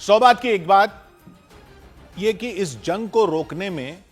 100 बात की एक बात यह कि इस जंग को रोकने में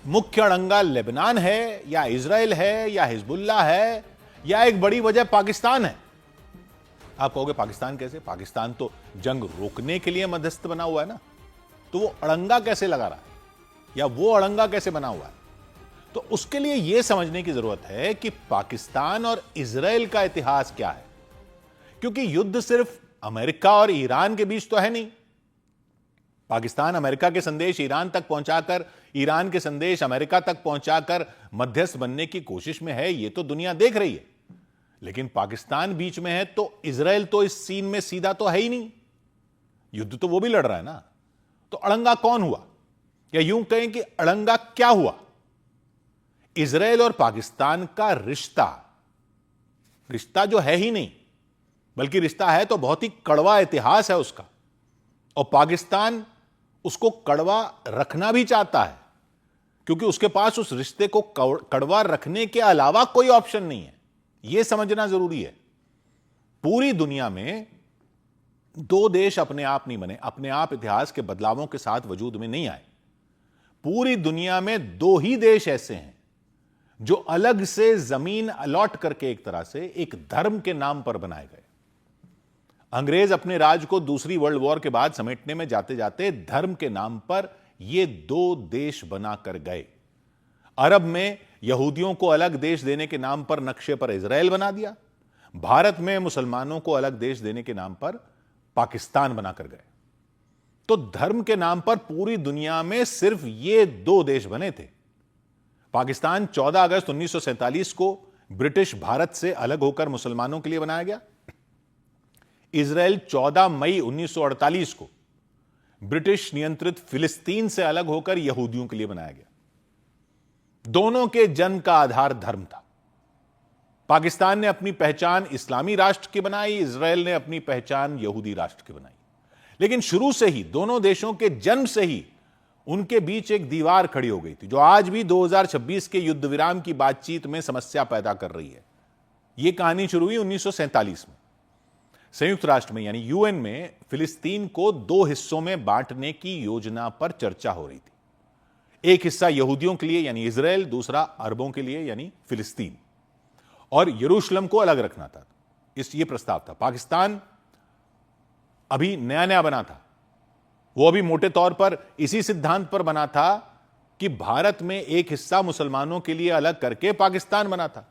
मुख्य अड़ंगा लेबनान है या इजराइल है या हिजबुल्लाह है या एक बड़ी वजह पाकिस्तान है। आप कहोगे पाकिस्तान कैसे? पाकिस्तान तो जंग रोकने के लिए मध्यस्थ बना हुआ है ना, तो वो अड़ंगा कैसे लगा रहा है या वो अड़ंगा कैसे बना हुआ है? तो उसके लिए यह समझने की जरूरत है कि पाकिस्तान और इजराइल का इतिहास क्या है, क्योंकि युद्ध सिर्फ अमेरिका और ईरान के बीच तो है नहीं। पाकिस्तान अमेरिका के संदेश ईरान तक पहुंचाकर, ईरान के संदेश अमेरिका तक पहुंचाकर मध्यस्थ बनने की कोशिश में है, यह तो दुनिया देख रही है। लेकिन पाकिस्तान बीच में है तो इजराइल तो इस सीन में सीधा तो है ही नहीं, युद्ध तो वो भी लड़ रहा है ना। तो अड़ंगा कौन हुआ, या यूं कहें कि अड़ंगा क्या हुआ? इजराइल और पाकिस्तान का रिश्ता जो है ही नहीं, बल्कि रिश्ता है तो बहुत ही कड़वा इतिहास है उसका, और पाकिस्तान उसको कड़वा रखना भी चाहता है, क्योंकि उसके पास उस रिश्ते को कड़वा रखने के अलावा कोई ऑप्शन नहीं है। यह समझना जरूरी है। पूरी दुनिया में दो देश अपने आप नहीं बने, अपने आप इतिहास के बदलावों के साथ वजूद में नहीं आए। पूरी दुनिया में दो ही देश ऐसे हैं जो अलग से जमीन अलॉट करके एक तरह से एक धर्म के नाम पर बनाए गए। अंग्रेज अपने राज को दूसरी वर्ल्ड वॉर के बाद समेटने में जाते जाते धर्म के नाम पर ये दो देश बनाकर गए। अरब में यहूदियों को अलग देश देने के नाम पर नक्शे पर इजराइल बना दिया, भारत में मुसलमानों को अलग देश देने के नाम पर पाकिस्तान बनाकर गए। तो धर्म के नाम पर पूरी दुनिया में सिर्फ ये दो देश बने थे। पाकिस्तान 14 अगस्त 1947 को ब्रिटिश भारत से अलग होकर मुसलमानों के लिए बनाया गया। इजराइल 14 मई 1948 को ब्रिटिश नियंत्रित फिलिस्तीन से अलग होकर यहूदियों के लिए बनाया गया। दोनों के जन्म का आधार धर्म था। पाकिस्तान ने अपनी पहचान इस्लामी राष्ट्र की बनाई, इजराइल ने अपनी पहचान यहूदी राष्ट्र की बनाई। लेकिन शुरू से ही, दोनों देशों के जन्म से ही उनके बीच एक दीवार खड़ी हो गई थी, जो आज भी 2026 के युद्ध विराम की बातचीत में समस्या पैदा कर रही है। यह कहानी शुरू हुई 1947 में। संयुक्त राष्ट्र में यानी यूएन में फिलिस्तीन को दो हिस्सों में बांटने की योजना पर चर्चा हो रही थी। एक हिस्सा यहूदियों के लिए यानी इजराइल, दूसरा अरबों के लिए यानी फिलिस्तीन, और यरूशलेम को अलग रखना था। ये प्रस्ताव था। पाकिस्तान अभी नया नया बना था, वो अभी मोटे तौर पर इसी सिद्धांत पर बना था कि भारत में एक हिस्सा मुसलमानों के लिए अलग करके पाकिस्तान बना था।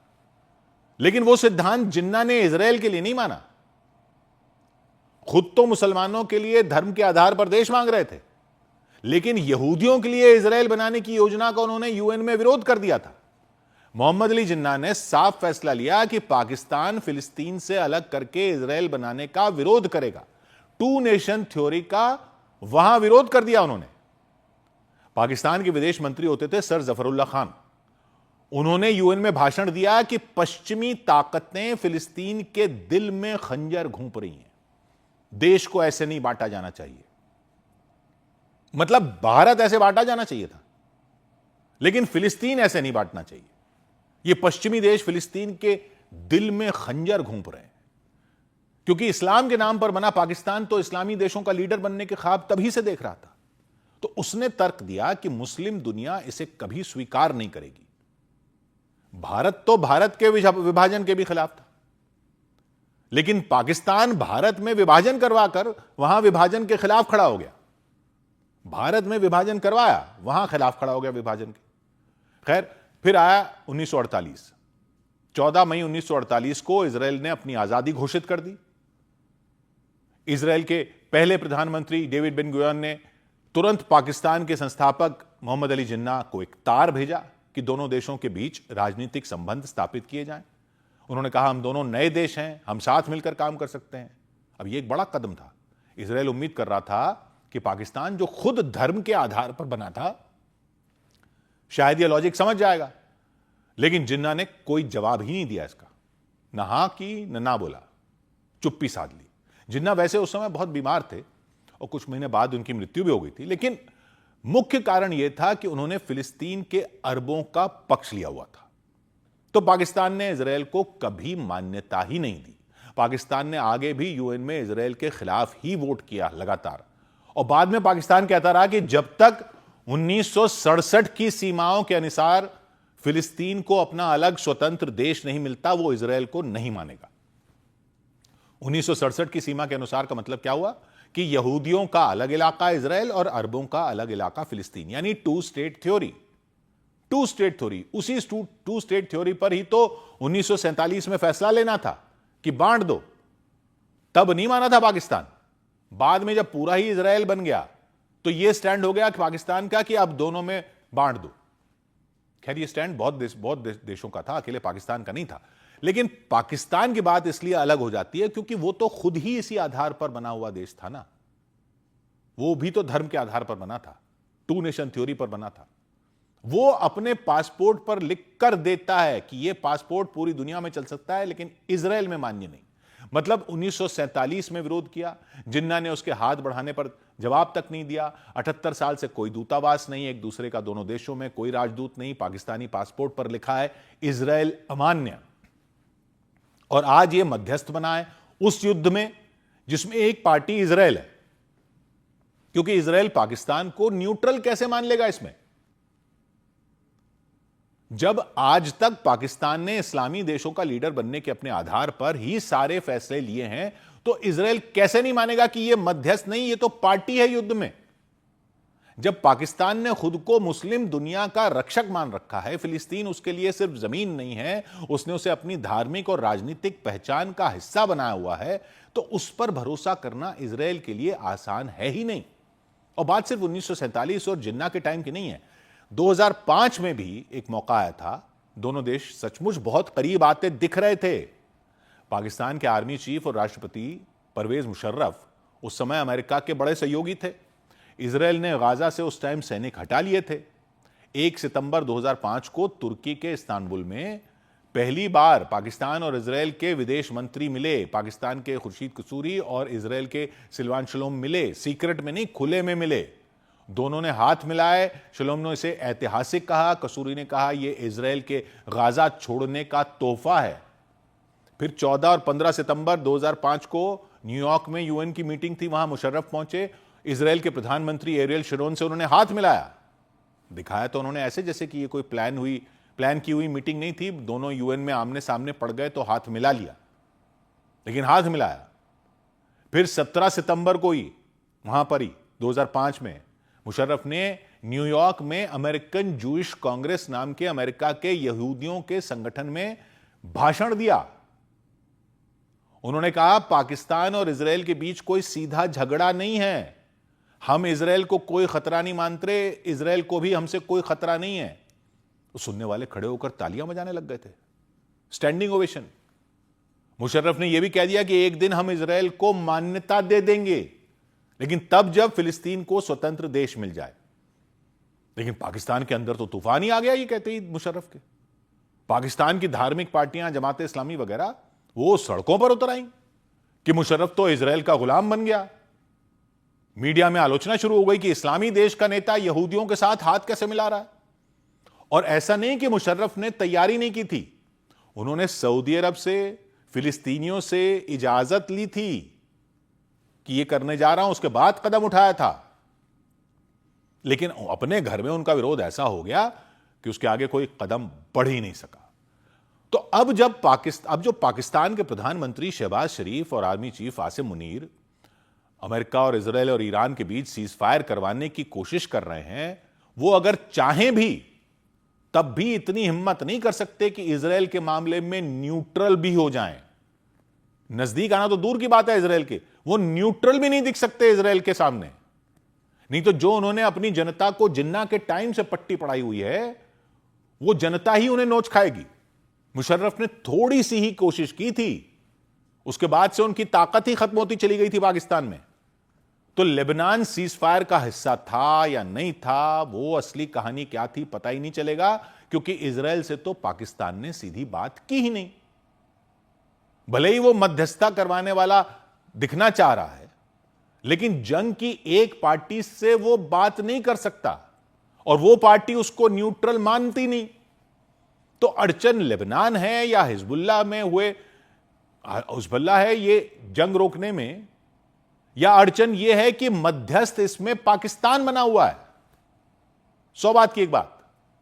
लेकिन वो सिद्धांत जिन्ना ने इजराइल के लिए नहीं माना। खुद तो मुसलमानों के लिए धर्म के आधार पर देश मांग रहे थे, लेकिन यहूदियों के लिए इजराइल बनाने की योजना का उन्होंने यूएन में विरोध कर दिया था। मोहम्मद अली जिन्ना ने साफ फैसला लिया कि पाकिस्तान फिलिस्तीन से अलग करके इजराइल बनाने का विरोध करेगा। टू नेशन थ्योरी का वहां विरोध कर दिया उन्होंने। पाकिस्तान के विदेश मंत्री होते थे सर जफरुल्लाह खान। उन्होंने यूएन में भाषण दिया कि पश्चिमी ताकतें फिलिस्तीन के दिल में खंजर घोंप रही हैं, देश को ऐसे नहीं बांटा जाना चाहिए। मतलब भारत ऐसे बांटा जाना चाहिए था, लेकिन फिलिस्तीन ऐसे नहीं बांटना चाहिए। ये पश्चिमी देश फिलिस्तीन के दिल में खंजर घोंप रहे हैं, क्योंकि इस्लाम के नाम पर बना पाकिस्तान तो इस्लामी देशों का लीडर बनने के ख्वाब तभी से देख रहा था। तो उसने तर्क दिया कि मुस्लिम दुनिया इसे कभी स्वीकार नहीं करेगी। भारत तो भारत के विभाजन के भी खिलाफ था, लेकिन पाकिस्तान भारत में विभाजन करवाकर वहां विभाजन के खिलाफ खड़ा हो गया। भारत में विभाजन करवाया, वहां खिलाफ खड़ा हो गया विभाजन के। खैर, फिर आया 1948। 14 मई 1948 को इजराइल ने अपनी आजादी घोषित कर दी। इजराइल के पहले प्रधानमंत्री डेविड बेन गुरियन ने तुरंत पाकिस्तान के संस्थापक मोहम्मद अली जिन्ना को एक तार भेजा कि दोनों देशों के बीच राजनीतिक संबंध स्थापित किए जाएं। उन्होंने कहा, हम दोनों नए देश हैं, हम साथ मिलकर काम कर सकते हैं। अब यह एक बड़ा कदम था। इजराइल उम्मीद कर रहा था कि पाकिस्तान जो खुद धर्म के आधार पर बना था, शायद यह लॉजिक समझ जाएगा। लेकिन जिन्ना ने कोई जवाब ही नहीं दिया इसका, ना हां की ना बोला, चुप्पी साध ली। जिन्ना वैसे उस समय बहुत बीमार थे और कुछ महीने बाद उनकी मृत्यु भी हो गई थी, लेकिन मुख्य कारण यह था कि उन्होंने फिलिस्तीन के अरबों का पक्ष लिया हुआ था। तो पाकिस्तान ने इजराइल को कभी मान्यता ही नहीं दी। पाकिस्तान ने आगे भी यूएन में इजराइल के खिलाफ ही वोट किया लगातार, और बाद में पाकिस्तान कहता रहा कि जब तक 1967 की सीमाओं के अनुसार फिलिस्तीन को अपना अलग स्वतंत्र देश नहीं मिलता, वो इजराइल को नहीं मानेगा। 1967 की सीमा के अनुसार का मतलब क्या हुआ कि यहूदियों का अलग इलाका इजराइल और अरबों का अलग इलाका फिलिस्तीन, यानी टू स्टेट थ्योरी। उसी टू स्टेट थ्योरी पर ही तो 1947 में फैसला लेना था कि बांट दो। तब नहीं माना था पाकिस्तान। बाद में जब पूरा ही इजराइल बन गया तो यह स्टैंड हो गया कि पाकिस्तान का कि अब दोनों में बांट दो। खैर यह स्टैंड बहुत देशों का था, अकेले पाकिस्तान का नहीं था। लेकिन पाकिस्तान की बात इसलिए अलग हो जाती है क्योंकि वो तो खुद ही इसी आधार पर बना हुआ देश था ना। वो भी तो धर्म के आधार पर बना था, टू नेशन थ्योरी पर बना था। वो अपने पासपोर्ट पर लिख कर देता है कि यह पासपोर्ट पूरी दुनिया में चल सकता है लेकिन इजराइल में मान्य नहीं। मतलब 1947 में विरोध किया, जिन्ना ने उसके हाथ बढ़ाने पर जवाब तक नहीं दिया। 78 साल से कोई दूतावास नहीं एक दूसरे का दोनों देशों में, कोई राजदूत नहीं, पाकिस्तानी पासपोर्ट पर लिखा है इजराइल अमान्य। और आज ये मध्यस्थ बना है उस युद्ध में जिसमें एक पार्टी इजराइल है, क्योंकि इजराइल पाकिस्तान को न्यूट्रल कैसे मान लेगा इसमें, जब आज तक पाकिस्तान ने इस्लामी देशों का लीडर बनने के अपने आधार पर ही सारे फैसले लिए हैं, तो इजराइल कैसे नहीं मानेगा कि यह मध्यस्थ नहीं, यह तो पार्टी है युद्ध में। जब पाकिस्तान ने खुद को मुस्लिम दुनिया का रक्षक मान रखा है, फिलिस्तीन उसके लिए सिर्फ जमीन नहीं है, उसने उसे अपनी धार्मिक और राजनीतिक पहचान का हिस्सा बनाया हुआ है, तो उस पर भरोसा करना इजराइल के लिए आसान है ही नहीं। और बात सिर्फ 1947 और जिन्ना के टाइम की नहीं है, 2005 में भी एक मौका आया था, दोनों देश सचमुच बहुत करीब आते दिख रहे थे। पाकिस्तान के आर्मी चीफ और राष्ट्रपति परवेज मुशर्रफ उस समय अमेरिका के बड़े सहयोगी थे। इजराइल ने गाजा से उस टाइम सैनिक हटा लिए थे। 1 सितंबर 2005 को तुर्की के इस्तांबुल में पहली बार पाकिस्तान और इजराइल के विदेश मंत्री मिले। पाकिस्तान के खुर्शीद कसूरी और इजराइल के सिल्वान शलोम मिले, सीक्रेट में नहीं, खुले में मिले। दोनों ने हाथ मिलाए। शलोम ने इसे ऐतिहासिक कहा, कसूरी ने कहा यह इजराइल के गाजा छोड़ने का तोहफा है। फिर 14 और 15 सितंबर 2005 को न्यूयॉर्क में यूएन की मीटिंग थी, वहां मुशर्रफ पहुंचे। इजराइल के प्रधानमंत्री एरियल शरोन से उन्होंने हाथ मिलाया। दिखाया तो उन्होंने ऐसे जैसे कि ये कोई प्लान की हुई मीटिंग नहीं थी, दोनों यूएन में आमने सामने पड़ गए तो हाथ मिला लिया, लेकिन हाथ मिलाया। फिर 17 सितंबर को ही वहां पर ही 2005 में मुशर्रफ ने न्यूयॉर्क में अमेरिकन जूइश कांग्रेस नाम के अमेरिका के यहूदियों के संगठन में भाषण दिया। उन्होंने कहा पाकिस्तान और इजराइल के बीच कोई सीधा झगड़ा नहीं है, हम इजराइल को कोई खतरा नहीं मानते, इजराइल को भी हमसे कोई खतरा नहीं है। तो सुनने वाले खड़े होकर तालियां बजाने लग गए थे, स्टैंडिंग ओवेशन। मुशर्रफ ने यह भी कह दिया कि एक दिन हम इजराइल को मान्यता दे देंगे, लेकिन तब जब फिलिस्तीन को स्वतंत्र देश मिल जाए। लेकिन पाकिस्तान के अंदर तो तूफान ही आ गया, ये कहते ही मुशर्रफ के। पाकिस्तान की धार्मिक पार्टियां, जमात इस्लामी वगैरह, वो सड़कों पर उतर आई कि मुशर्रफ तो इजराइल का गुलाम बन गया। मीडिया में आलोचना शुरू हो गई कि इस्लामी देश का नेता यहूदियों के साथ हाथ कैसे मिला रहा है। और ऐसा नहीं कि मुशर्रफ ने तैयारी नहीं की थी, उन्होंने सऊदी अरब से, फिलिस्तीनियों से इजाजत ली थी कि ये करने जा रहा हूं, उसके बाद कदम उठाया था। लेकिन अपने घर में उनका विरोध ऐसा हो गया कि उसके आगे कोई कदम बढ़ ही नहीं सका। तो अब जो पाकिस्तान के प्रधानमंत्री शहबाज शरीफ और army chief Asim Munir America और इजराइल और ईरान के बीच सीज फायर करवाने की कोशिश कर रहे हैं, वो अगर चाहें भी तब भी इतनी हिम्मत नहीं कर सकते कि इजराइल के मामले में न्यूट्रल भी हो जाएं। नजदीक आना तो दूर की बात है इजराइल के, वो न्यूट्रल भी नहीं दिख सकते इजराइल के सामने। नहीं तो जो उन्होंने अपनी जनता को जिन्ना के टाइम से पट्टी पड़ाई हुई है, वो जनता ही उन्हें नोच खाएगी। मुशर्रफ ने थोड़ी सी ही कोशिश की थी, उसके बाद से उनकी ताकत ही खत्म होती चली गई थी पाकिस्तान में। तो लेबनान सीज फायर का हिस्सा था या नहीं था, वो असली कहानी क्या थी पता ही नहीं चलेगा, क्योंकि इजराइल से तो पाकिस्तान ने सीधी बात की ही नहीं। भले ही वो मध्यस्थता करवाने वाला दिखना चाह रहा है, लेकिन जंग की एक पार्टी से वो बात नहीं कर सकता, और वो पार्टी उसको न्यूट्रल मानती नहीं। तो अड़चन लेबनान है या हिजबुल्लाह में हुए हिजबुल्लाह है ये जंग रोकने में, या अड़चन ये है कि मध्यस्थ इसमें पाकिस्तान बना हुआ है? 100 बात की एक बात,